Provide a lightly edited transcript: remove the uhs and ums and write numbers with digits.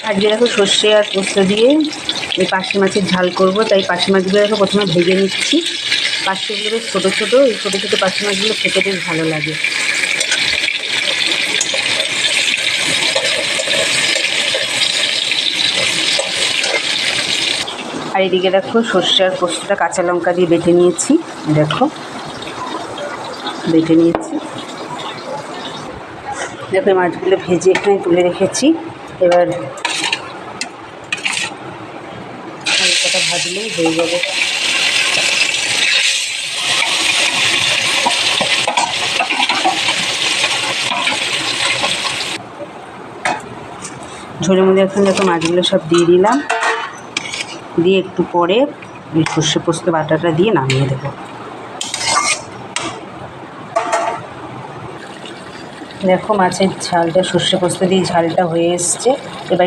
আজকে দেখো সর্ষে আর পোস্ত দিয়ে এই পার্শে মাছের ঝাল করব, তাই পার্শে মাছগুলো দেখো প্রথমে ভেজে নিচ্ছি। পার্শেগুলো বেশ ছোটো ছোটো, এই ছোটো ছোটো পার্শে মাছগুলো খেতে বেশ ভালো লাগে। আর এদিকে দেখো সর্ষে আর পোস্তটা কাঁচা লঙ্কা দিয়ে বেটে নিয়েছি, দেখো বেটে নিয়েছি। দেখো মাছগুলো ভেজে এখানে তুলে রেখেছি। এবার হালকাটা ভাজলেই হয়ে যাবে। ঝোলের মধ্যে এখন দেখো মাছগুলো সব দিয়ে দিলাম, দিয়ে একটু পরে এই সর্ষে পোস্ত বাটাটা দিয়ে নামিয়ে দেবো। দেখো মাছের ঝালটা সর্ষে পোস্ত দিয়ে ঝালটা হয়ে এসছে। এবার